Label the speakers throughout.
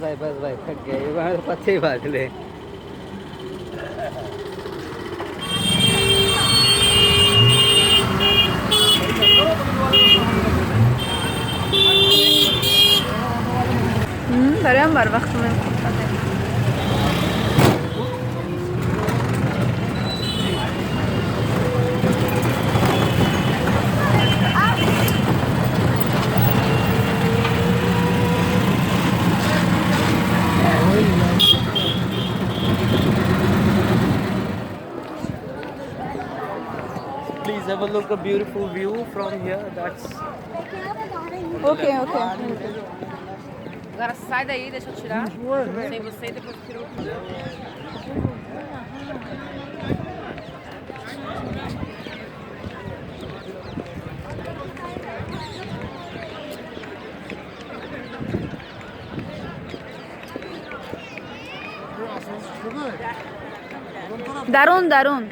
Speaker 1: बस भाई थक गया, ये बाहर पत्ते ही बांध ले।
Speaker 2: برام وقت من
Speaker 1: Please have a look, a beautiful view from here. That's
Speaker 2: اوكي اوكي
Speaker 3: Agora sai daí, deixa eu tirar. Sem você e depois tira o.
Speaker 2: درون درون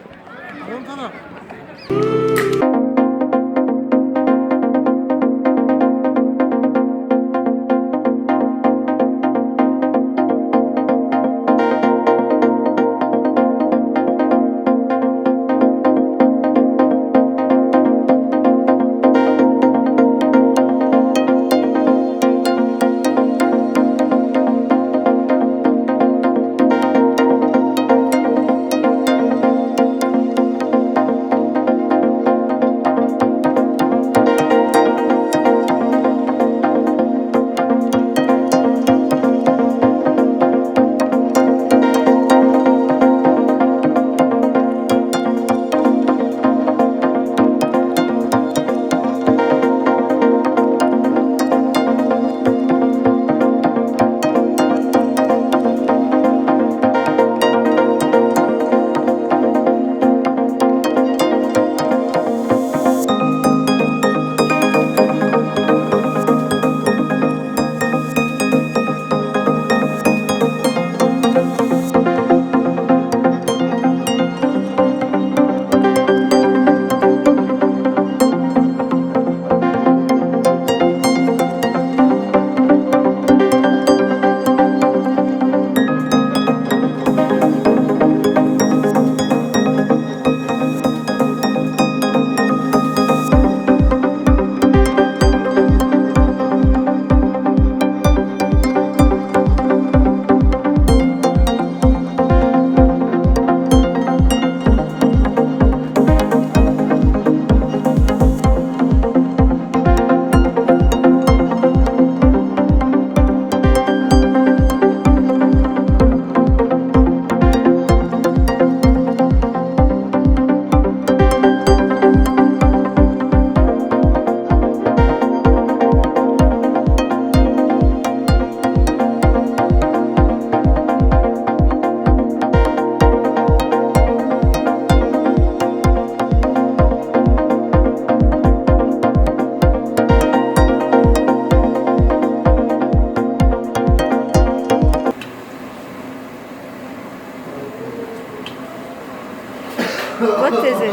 Speaker 2: What is it?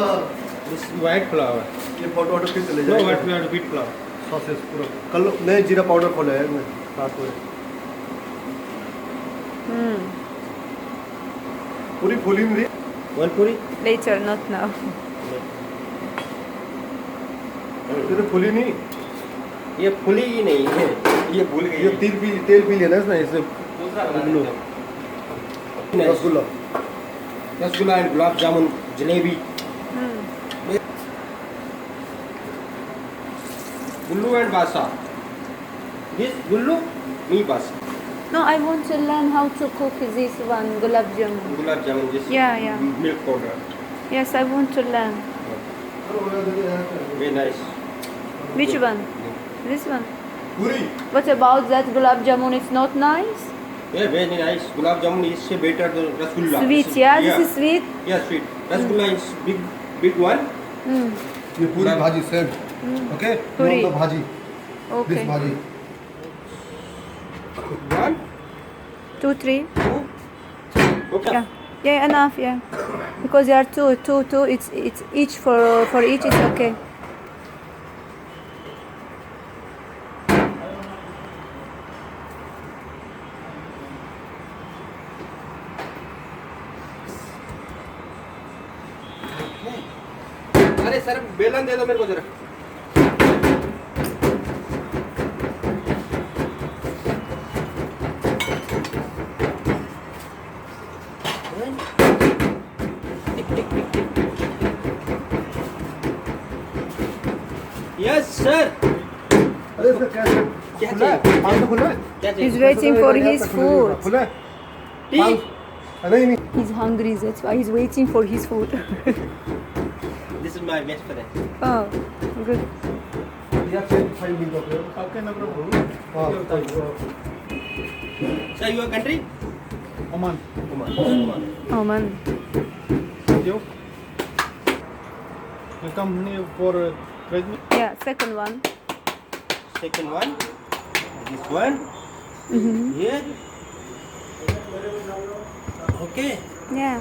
Speaker 4: This white flour.
Speaker 5: ये फोटो वोटो खींच ले
Speaker 4: No,
Speaker 5: जाएगा
Speaker 4: what we have to wheat flour.
Speaker 5: Sauces पूरा कल नए जीरा powder खोला है मैं साथ में पूरी फूली नहीं
Speaker 4: One puri?
Speaker 2: Later, not now.
Speaker 5: तेरे फूली नहीं
Speaker 4: ये फुली ही नहीं है, ये भूल गई।
Speaker 5: ये तेल पी लेना इसने इससे लो रसगुल्ला
Speaker 4: रसगुल्ला एंड गुलाब जामुन, जलेबी, गुल्लू एंड बासा. This gullu, me basa.
Speaker 2: No, I want to learn how to cook this one, gulab jamun.
Speaker 4: Gulab jamun, this
Speaker 2: Yeah.
Speaker 4: milk powder.
Speaker 2: Yes, I want to learn.
Speaker 4: Very nice.
Speaker 2: Which one? This one.
Speaker 5: पूरी
Speaker 2: What about that gulab jamun? It's not nice?
Speaker 4: Yeah, very nice. Gulab jamun is better than rasgulla.
Speaker 2: Sweet, yeah? This is sweet?
Speaker 4: Yeah, sweet. Rasgulla is big one.
Speaker 5: ये पूरी भाजी same okay
Speaker 2: पूरी।
Speaker 5: No भाजी
Speaker 2: Okay.
Speaker 5: This भाजी
Speaker 4: 1,
Speaker 2: 2, 3.
Speaker 4: 2. Okay.
Speaker 2: Yeah, enough, yeah. Because there are two. It's each for each. It's okay.
Speaker 4: नहीं sir बेलन दे दो मेरे को जरा यस सर
Speaker 5: अरे इसका क्या है?
Speaker 4: क्या
Speaker 5: खुला है?
Speaker 4: चाहिए?
Speaker 5: पाँच तो खुला है?
Speaker 4: क्या
Speaker 2: He's
Speaker 4: चाहिए
Speaker 2: waiting for his food.
Speaker 5: खुला है?
Speaker 4: टी
Speaker 5: नहीं नहीं
Speaker 2: He's hungry, that's why he's waiting for his food.
Speaker 4: This is my best friend
Speaker 2: Oh, good.
Speaker 5: हाँ
Speaker 4: sir your country
Speaker 5: Oman
Speaker 4: Oman
Speaker 2: Oh man.
Speaker 5: You come here for treatment?
Speaker 2: Yeah, second one.
Speaker 4: second one this one here okay
Speaker 2: Yeah.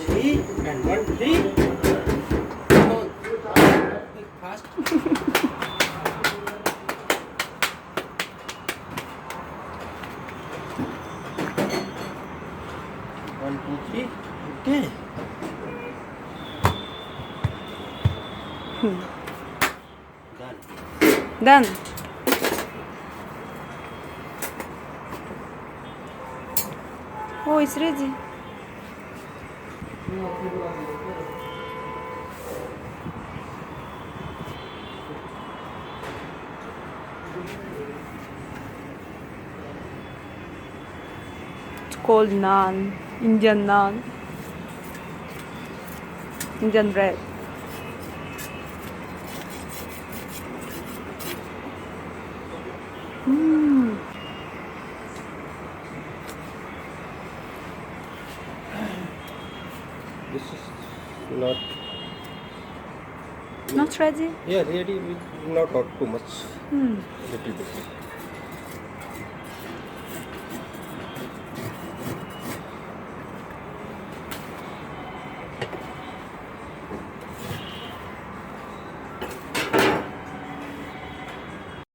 Speaker 4: 3 and 1 3 come on fast One, two, three. Okay. Done.
Speaker 2: Done. Oh, it's ready. It's called naan, Indian naan, Indian bread.
Speaker 4: This is not.
Speaker 2: Not ready?
Speaker 4: Yeah, really, not too much. Little bit.